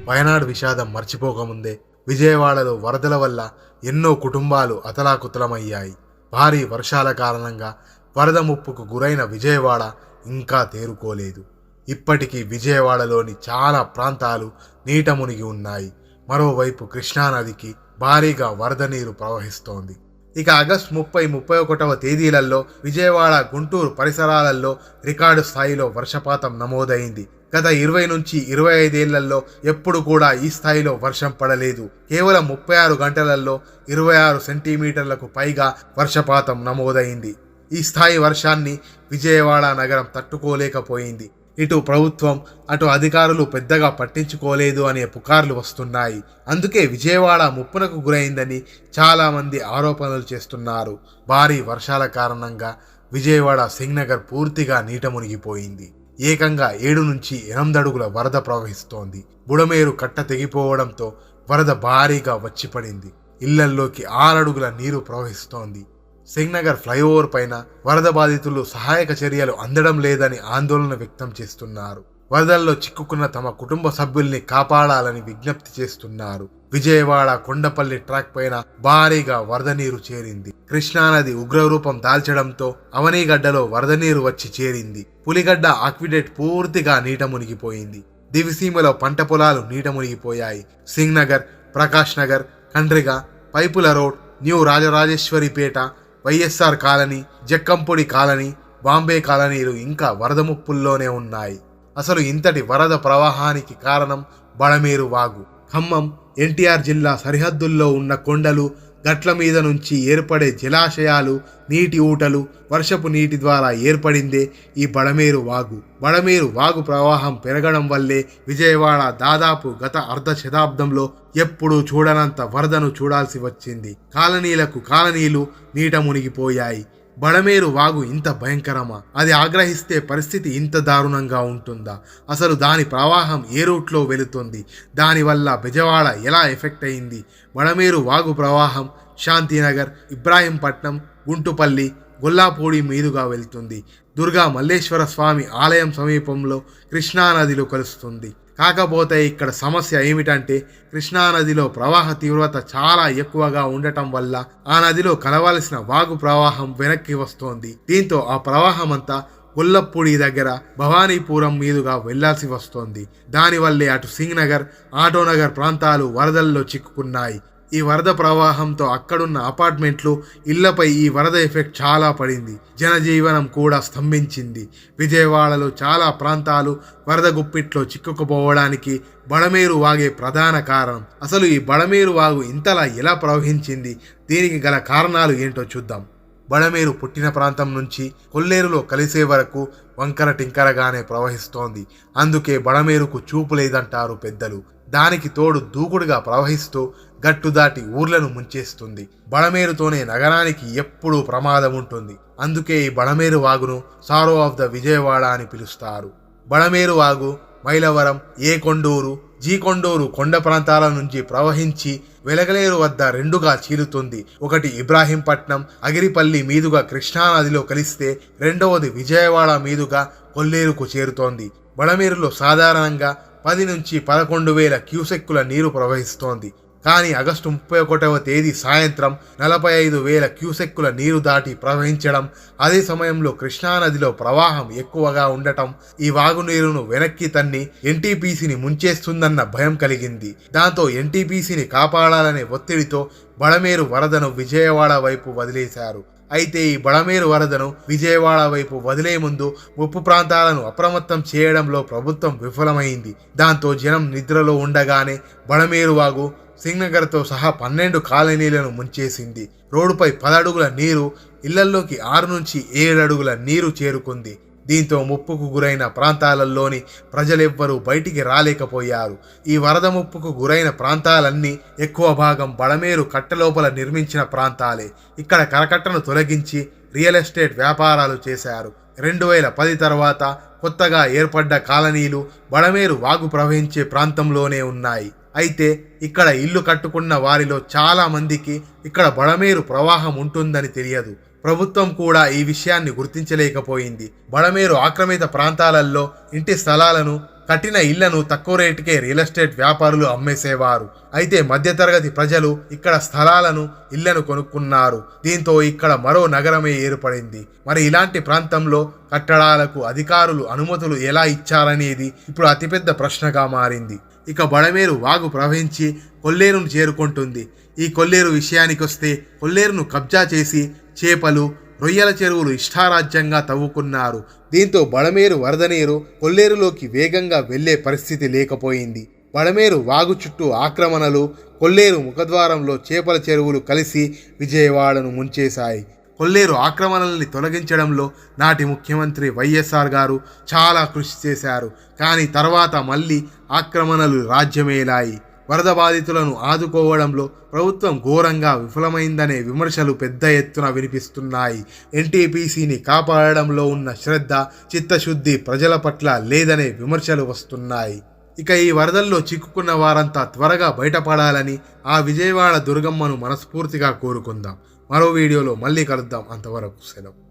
వయనాడు విషాదం మర్చిపోకముందే విజయవాడలో వరదల వల్ల ఎన్నో కుటుంబాలు అతలాకుతలమయ్యాయి. భారీ వర్షాల కారణంగా వరద ముప్పుకు గురైన విజయవాడ ఇంకా తేరుకోలేదు. ఇప్పటికీ విజయవాడలోని చాలా ప్రాంతాలు నీట మునిగి ఉన్నాయి. మరోవైపు కృష్ణానదికి భారీగా వరద నీరు ప్రవహిస్తోంది. ఇక ఆగస్టు 30, 31వ తేదీలలో విజయవాడ, గుంటూరు పరిసరాలలో రికార్డు స్థాయిలో వర్షపాతం నమోదైంది. గత 20 నుంచి 25 ఏళ్లలో ఎప్పుడు కూడా ఈ స్థాయిలో వర్షం పడలేదు. కేవలం 36 గంటలలో 26 సెంటీమీటర్లకు పైగా వర్షపాతం నమోదైంది. ఈ స్థాయి వర్షాన్ని విజయవాడ నగరం తట్టుకోలేకపోయింది. ఇటు ప్రభుత్వం, అటు అధికారులు పెద్దగా పట్టించుకోలేదు అనే పుకార్లు వస్తున్నాయి. అందుకే విజయవాడ ముప్పునకు గురైందని చాలామంది ఆరోపణలు చేస్తున్నారు. భారీ వర్షాల కారణంగా విజయవాడ సింగ్నగర్ పూర్తిగా నీట మునిగిపోయింది. ఏకంగా 7 నుంచి 8 అడుగుల వరద ప్రవహిస్తోంది. బుడమేరు కట్ట తెగిపోవడంతో వరద భారీగా వచ్చిపడింది. ఇళ్లల్లోకి 6 అడుగుల నీరు ప్రవహిస్తోంది. సింగ్నగర్ ఫ్లైఓవర్ పైన వరద బాధితులు సహాయక చర్యలు అందడం లేదని ఆందోళన వ్యక్తం చేస్తున్నారు. వరదల్లో చిక్కుకున్న తమ కుటుంబ సభ్యుల్ని కాపాడాలని విజ్ఞప్తి చేస్తున్నారు. విజయవాడ కొండపల్లి ట్రాక్ పైన భారీగా వరద నీరు చేరింది. కృష్ణానది ఉగ్రరూపం దాల్చడంతో అవనీగడ్డలో వరద నీరు వచ్చి చేరింది. పులిగడ్డ ఆక్విడేట్ పూర్తిగా నీట మునిగిపోయింది. దివిసీమలో పంట పొలాలు నీట మునిగిపోయాయి. సింగ్నగర్, ప్రకాష్ నగర్, కండ్రిగ, పైపుల road, new Rajarajeswaripeta, YSR colony, Jakkampudi colony, Bombay కాలనీలు ఇంకా వరద ముప్పుల్లోనే ఉన్నాయి. అసలు ఇంతటి వరద ప్రవాహానికి కారణం బడమేరు వాగు. ఖమ్మం, ఎన్టీఆర్ జిల్లా సరిహద్దుల్లో ఉన్న కొండలు, గట్ల మీద నుంచి ఏర్పడే జలాశయాలు, నీటి ఊటలు, వర్షపు నీటి ద్వారా ఏర్పడిందే ఈ బడమేరు వాగు. బడమేరు వాగు ప్రవాహం పెరగడం వల్లే విజయవాడ దాదాపు గత అర్ధ శతాబ్దంలో ఎప్పుడూ చూడనంత వరదను చూడాల్సి వచ్చింది. కాలనీలకు కాలనీలు నీట మునిగిపోయాయి. బడమేరు వాగు ఇంత భయంకరమా? అది ఆగ్రహిస్తే పరిస్థితి ఇంత దారుణంగా ఉంటుందా? అసలు దాని ప్రవాహం ఏ రూట్లో వెళుతుంది? దానివల్ల బెజవాడ ఎలా ఎఫెక్ట్ అయింది? బడమేరు వాగు ప్రవాహం శాంతినగర్, ఇబ్రాహీంపట్నం, గుంటుపల్లి, గొల్లాపూడి మీదుగా వెళ్తుంది. దుర్గా మల్లేశ్వర స్వామి ఆలయం సమీపంలో కృష్ణానదిలో కలుస్తుంది. కాకపోతే ఇక్కడ సమస్య ఏమిటంటే కృష్ణానదిలో ప్రవాహ తీవ్రత చాలా ఎక్కువగా ఉండటం వల్ల ఆ నదిలో కలవాల్సిన వాగు ప్రవాహం వెనక్కి వస్తోంది. దీంతో ఆ ప్రవాహం అంతా గొల్లపూడి దగ్గర భవానీపురం మీదుగా వెళ్లాల్సి వస్తోంది. దానివల్లే అటు సింగ్నగర్, ఆటోనగర్ ప్రాంతాలు వరదల్లో చిక్కుకున్నాయి. ఈ వరద ప్రవాహంతో అక్కడున్న అపార్ట్మెంట్లు, ఇళ్లపై ఈ వరద ఎఫెక్ట్ చాలా పడింది. జనజీవనం కూడా స్తంభించింది. విజయవాడలో చాలా ప్రాంతాలు వరద గుప్పిట్లో చిక్కుకుపోవడానికి బడమేరు వాగే ప్రధాన కారణం. అసలు ఈ బడమేరు వాగు ఇంతలా ఎలా ప్రవహించింది? దీనికి గల కారణాలు ఏంటో చూద్దాం. బడమేరు పుట్టిన ప్రాంతం నుంచి కొల్లేరులో కలిసే వరకు వంకర టింకరగానే ప్రవహిస్తోంది. అందుకే బడమేరుకు చూపు లేదంటారు పెద్దలు. దానికి తోడు దూకుడుగా ప్రవహిస్తూ గట్టు దాటి ఊర్లను ముంచేస్తుంది. బడమేరుతోనే నగరానికి ఎప్పుడూ ప్రమాదం ఉంటుంది. అందుకే ఈ బడమేరు వాగును సారో ఆఫ్ ద విజయవాడ అని పిలుస్తారు. బడమేరు వాగు మైలవరం, ఏ కొండూరు, జీ కొండూరు కొండ ప్రాంతాల నుంచి ప్రవహించి వెలగలేరు వద్ద రెండుగా చీలుతుంది. ఒకటి ఇబ్రాహీంపట్నం, అగిరిపల్లి మీదుగా కృష్ణానదిలో కలిస్తే రెండవది విజయవాడ మీదుగా కొల్లేరుకు చేరుతోంది. బడమేరులో సాధారణంగా 10 నుంచి 11,000 క్యూసెక్కుల నీరు ప్రవహిస్తోంది. కానీ ఆగస్టు 31వ తేదీ సాయంత్రం 45,000 క్యూసెక్కుల నీరు దాటి ప్రవహించడం, అదే సమయంలో కృష్ణానదిలో ప్రవాహం ఎక్కువగా ఉండటం ఈ వాగునీరును వెనక్కి తన్ని ఎన్టీపీసీని ముంచేస్తుందన్న భయం కలిగింది. దాంతో ఎన్టీపీసీని కాపాడాలనే ఒత్తిడితో బడమేరు వరదను విజయవాడ వైపు వదిలేశారు. అయితే ఈ బడమేరు వరదను విజయవాడ వైపు వదిలే ముందు ముప్పు ప్రాంతాలను అప్రమత్తం చేయడంలో ప్రభుత్వం విఫలమైంది. దాంతో జనం నిద్రలో ఉండగానే బడమేరు వాగు సింగ్నగర్తో సహా 12 కాలనీలను ముంచేసింది. రోడ్డుపై 10 అడుగుల నీరు, ఇళ్లల్లోకి 6 నుంచి 7 అడుగుల నీరు చేరుకుంది. దీంతో ముప్పుకు గురైన ప్రాంతాలలోని ప్రజలెవ్వరూ బయటికి రాలేకపోయారు. ఈ వరద ముప్పుకు గురైన ప్రాంతాలన్నీ ఎక్కువ భాగం బడమేరు కట్టలోపల నిర్మించిన ప్రాంతాలే. ఇక్కడ కరకట్టను తొలగించి రియల్ ఎస్టేట్ వ్యాపారాలు చేశారు. 2010 తర్వాత కొత్తగా ఏర్పడ్డ కాలనీలు బడమేరు వాగు ప్రవహించే ప్రాంతంలోనే ఉన్నాయి. అయితే ఇక్కడ ఇల్లు కట్టుకున్న వారిలో చాలా మందికి ఇక్కడ బడమేరు ప్రవాహం ఉంటుందని తెలియదు. ప్రభుత్వం కూడా ఈ విషయాన్ని గుర్తించలేకపోయింది. బడమేరు ఆక్రమిత ప్రాంతాలలో ఇంటి స్థలాలను కట్టిన ఇళ్లను తక్కువ రేటుకే రియల్ ఎస్టేట్ వ్యాపారులు అమ్మేసేవారు. అయితే మధ్యతరగతి ప్రజలు ఇక్కడ స్థలాలను, ఇళ్లను కొనుక్కున్నారు. దీంతో ఇక్కడ మరో నగరమే ఏర్పడింది. మరి ఇలాంటి ప్రాంతంలో కట్టడాలకు అధికారులు అనుమతులు ఎలా ఇచ్చారనేది ఇప్పుడు అతిపెద్ద ప్రశ్నగా మారింది. ఇక బడమేరు వాగు ప్రవహించి కొల్లేరును చేరుకుంటుంది. ఈ కొల్లేరు విషయానికొస్తే కొల్లేరును కబ్జా చేసి చేపలు, రొయ్యల చెరువులు ఇష్టారాజ్యంగా తవ్వుకున్నారు. దీంతో బడమేరు వరద నీరు కొల్లేరులోకి వేగంగా వెళ్లే పరిస్థితి లేకపోయింది. బడమేరు వాగు చుట్టూ ఆక్రమణలు, కొల్లేరు ముఖద్వారంలో చేపల చెరువులు కలిసి విజయవాడను ముంచేశాయి. కొల్లేరు ఆక్రమణల్ని తొలగించడంలో నాటి ముఖ్యమంత్రి వైఎస్ఆర్ గారు చాలా కృషి చేశారు. కానీ తర్వాత మళ్ళీ ఆక్రమణలు రాజ్యమేలాయి. వరద బాధితులను ఆదుకోవడంలో ప్రభుత్వం ఘోరంగా విఫలమైందనే విమర్శలు పెద్ద ఎత్తున వినిపిస్తున్నాయి. ఎన్టీపీసీని కాపాడడంలో ఉన్న శ్రద్ధ, చిత్తశుద్ధి ప్రజల పట్ల లేదనే విమర్శలు వస్తున్నాయి. ఇక ఈ వరదల్లో చిక్కుకున్న వారంతా త్వరగా బయటపడాలని ఆ విజయవాడ దుర్గమ్మను మనస్ఫూర్తిగా కోరుకుందాం. మరో వీడియోలో మళ్ళీ కలుద్దాం. అంతవరకు సెలవు.